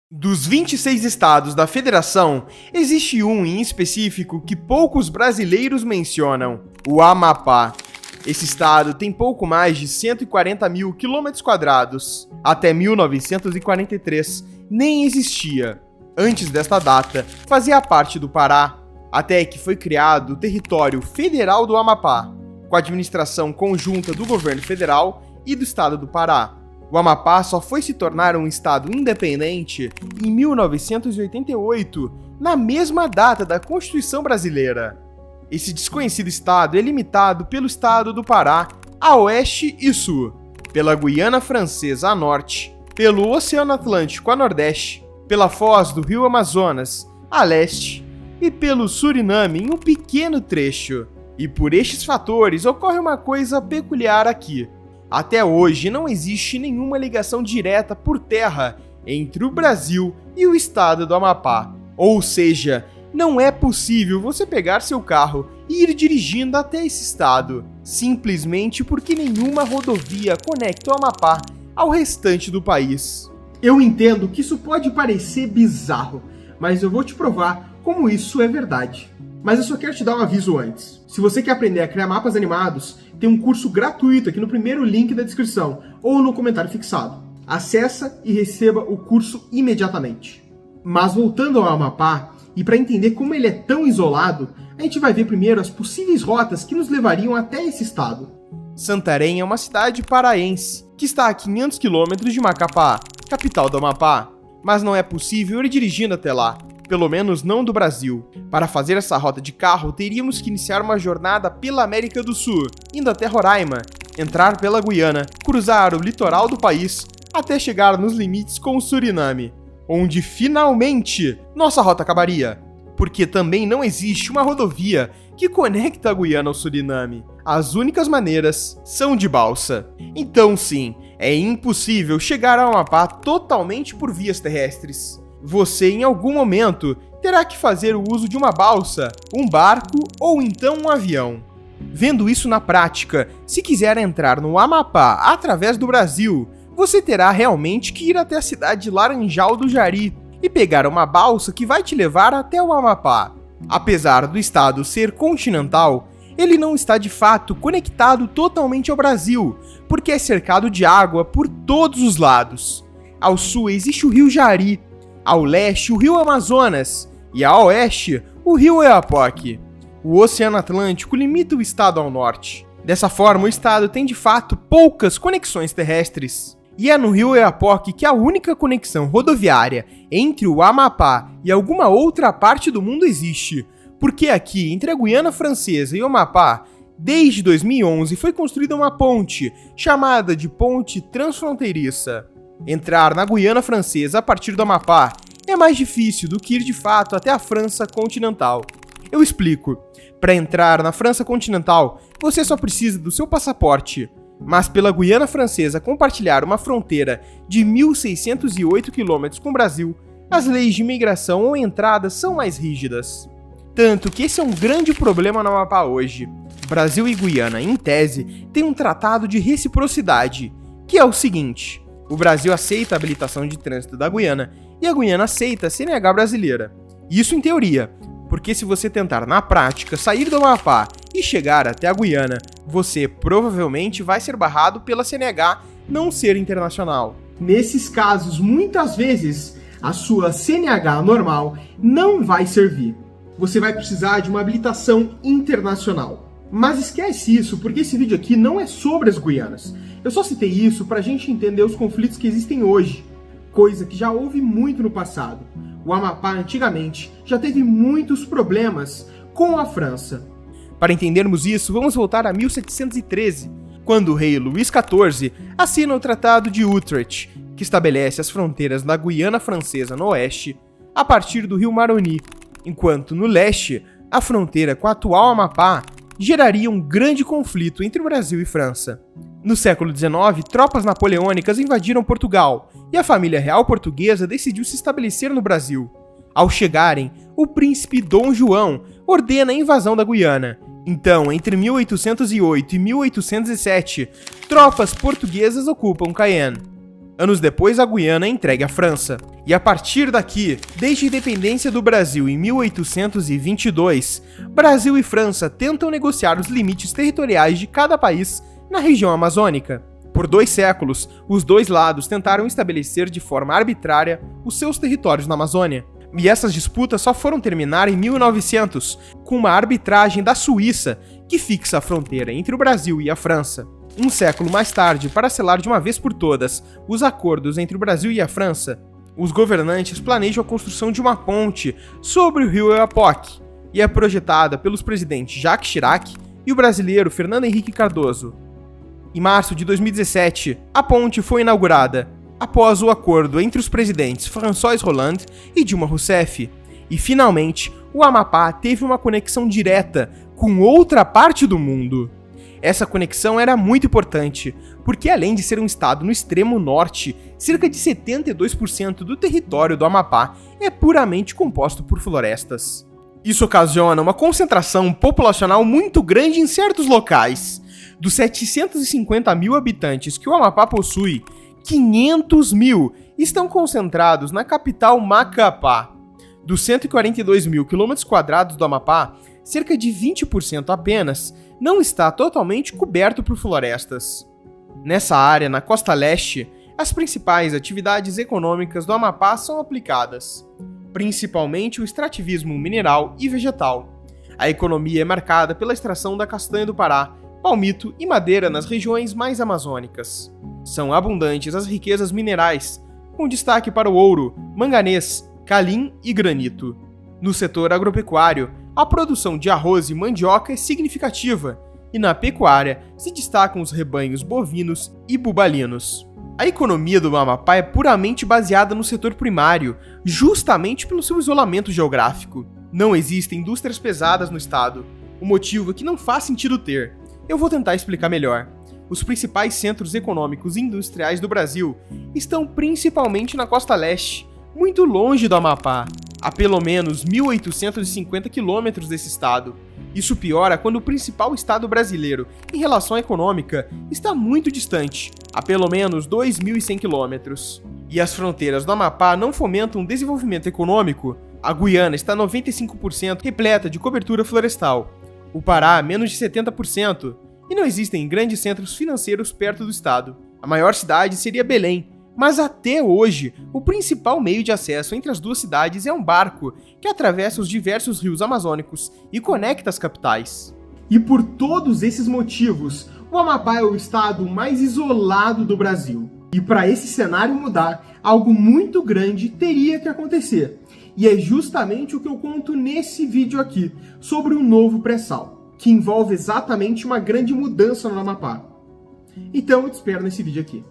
Dos 26 estados da federação, existe um em específico que poucos brasileiros mencionam: o Amapá. Esse estado tem pouco mais de 140 mil quilômetros quadrados. Até 1943, nem existia. Antes desta data, fazia parte do Pará, até que foi criado o Território Federal do Amapá, com a administração conjunta do governo federal e do estado do Pará. O Amapá só foi se tornar um estado independente em 1988, na mesma data da Constituição Brasileira. Esse desconhecido estado é limitado pelo estado do Pará a oeste e sul, pela Guiana Francesa a norte, pelo Oceano Atlântico a nordeste, pela foz do Rio Amazonas a leste e pelo Suriname em um pequeno trecho. E por estes fatores ocorre uma coisa peculiar aqui. Até hoje não existe nenhuma ligação direta por terra entre o Brasil e o estado do Amapá. Ou seja, não é possível você pegar seu carro e ir dirigindo até esse estado, simplesmente porque nenhuma rodovia conecta o Amapá ao restante do país. Eu entendo que isso pode parecer bizarro, mas eu vou te provar como isso é verdade. Mas eu só quero te dar um aviso antes. Se você quer aprender a criar mapas animados, tem um curso gratuito aqui no primeiro link da descrição ou no comentário fixado. Acessa e receba o curso imediatamente. Mas voltando ao Amapá, e para entender como ele é tão isolado, a gente vai ver primeiro as possíveis rotas que nos levariam até esse estado. Santarém é uma cidade paraense, que está a 500 km de Macapá, capital do Amapá. Mas não é possível ir dirigindo até lá, pelo menos não do Brasil. Para fazer essa rota de carro, teríamos que iniciar uma jornada pela América do Sul, indo até Roraima, entrar pela Guiana, cruzar o litoral do país, até chegar nos limites com o Suriname, onde finalmente nossa rota acabaria. Porque também não existe uma rodovia que conecta a Guiana ao Suriname. As únicas maneiras são de balsa. Então sim, é impossível chegar ao Amapá totalmente por vias terrestres. Você, em algum momento, terá que fazer o uso de uma balsa, um barco ou então um avião. Vendo isso na prática, se quiser entrar no Amapá através do Brasil, você terá realmente que ir até a cidade de Laranjal do Jari e pegar uma balsa que vai te levar até o Amapá. Apesar do estado ser continental, ele não está de fato conectado totalmente ao Brasil, porque é cercado de água por todos os lados. Ao sul existe o rio Jari, ao leste o rio Amazonas e a oeste o rio Oiapoque. O Oceano Atlântico limita o estado ao norte. Dessa forma, o estado tem de fato poucas conexões terrestres. E é no rio Oiapoque que a única conexão rodoviária entre o Amapá e alguma outra parte do mundo existe, porque aqui, entre a Guiana Francesa e o Amapá, desde 2011 foi construída uma ponte, chamada de Ponte Transfronteiriça. Entrar na Guiana Francesa a partir do Amapá é mais difícil do que ir de fato até a França continental. Eu explico. Para entrar na França continental, você só precisa do seu passaporte. Mas pela Guiana Francesa compartilhar uma fronteira de 1.608 km com o Brasil, as leis de imigração ou entrada são mais rígidas. Tanto que esse é um grande problema no Amapá hoje. Brasil e Guiana, em tese, têm um tratado de reciprocidade, que é o seguinte: o Brasil aceita a habilitação de trânsito da Guiana e a Guiana aceita a CNH brasileira. Isso em teoria, porque se você tentar na prática sair do Amapá e chegar até a Guiana, você provavelmente vai ser barrado pela CNH não ser internacional. Nesses casos, muitas vezes, a sua CNH normal não vai servir. Você vai precisar de uma habilitação internacional. Mas esquece isso, porque esse vídeo aqui não é sobre as Guianas. Eu só citei isso para a gente entender os conflitos que existem hoje, coisa que já houve muito no passado. O Amapá, antigamente, já teve muitos problemas com a França. Para entendermos isso, vamos voltar a 1713, quando o rei Luís XIV assina o Tratado de Utrecht, que estabelece as fronteiras da Guiana Francesa no oeste, a partir do rio Maroni, enquanto no leste, a fronteira com o atual Amapá geraria um grande conflito entre o Brasil e França. No século XIX, tropas napoleônicas invadiram Portugal e a família real portuguesa decidiu se estabelecer no Brasil. Ao chegarem, o príncipe Dom João ordena a invasão da Guiana. Então, entre 1808 e 1807, tropas portuguesas ocupam Cayenne. Anos depois, a Guiana é entregue à França. E a partir daqui, desde a independência do Brasil em 1822, Brasil e França tentam negociar os limites territoriais de cada país na região amazônica. Por 2 séculos, os dois lados tentaram estabelecer de forma arbitrária os seus territórios na Amazônia. E essas disputas só foram terminar em 1900, com uma arbitragem da Suíça, que fixa a fronteira entre o Brasil e a França. Um século mais tarde, para selar de uma vez por todas os acordos entre o Brasil e a França, os governantes planejam a construção de uma ponte sobre o rio Oiapoque, e é projetada pelos presidentes Jacques Chirac e o brasileiro Fernando Henrique Cardoso. Em março de 2017, a ponte foi inaugurada, após o acordo entre os presidentes François Hollande e Dilma Rousseff. E finalmente, o Amapá teve uma conexão direta com outra parte do mundo. Essa conexão era muito importante, porque além de ser um estado no extremo norte, cerca de 72% do território do Amapá é puramente composto por florestas. Isso ocasiona uma concentração populacional muito grande em certos locais. Dos 750 mil habitantes que o Amapá possui, 500 mil estão concentrados na capital Macapá. Dos 142 mil km² do Amapá, cerca de 20% apenas não está totalmente coberto por florestas. Nessa área, na costa leste, as principais atividades econômicas do Amapá são aplicadas, principalmente o extrativismo mineral e vegetal. A economia é marcada pela extração da castanha do Pará, palmito e madeira nas regiões mais amazônicas. São abundantes as riquezas minerais, com destaque para o ouro, manganês, calim e granito. No setor agropecuário, a produção de arroz e mandioca é significativa, e na pecuária se destacam os rebanhos bovinos e bubalinos. A economia do Amapá é puramente baseada no setor primário, justamente pelo seu isolamento geográfico. Não existem indústrias pesadas no estado, o motivo é que não faz sentido ter. Eu vou tentar explicar melhor. Os principais centros econômicos e industriais do Brasil estão principalmente na costa leste, muito longe do Amapá, a pelo menos 1.850 quilômetros desse estado. Isso piora quando o principal estado brasileiro, em relação econômica, está muito distante, a pelo menos 2.100 quilômetros. E as fronteiras do Amapá não fomentam o desenvolvimento econômico. A Guiana está 95% repleta de cobertura florestal. O Pará, menos de 70%. E não existem grandes centros financeiros perto do estado. A maior cidade seria Belém, mas até hoje, o principal meio de acesso entre as duas cidades é um barco que atravessa os diversos rios amazônicos e conecta as capitais. E por todos esses motivos, o Amapá é o estado mais isolado do Brasil. E para esse cenário mudar, algo muito grande teria que acontecer. E é justamente o que eu conto nesse vídeo aqui, sobre o novo pré-sal, que envolve exatamente uma grande mudança no Amapá. Então eu te espero nesse vídeo aqui.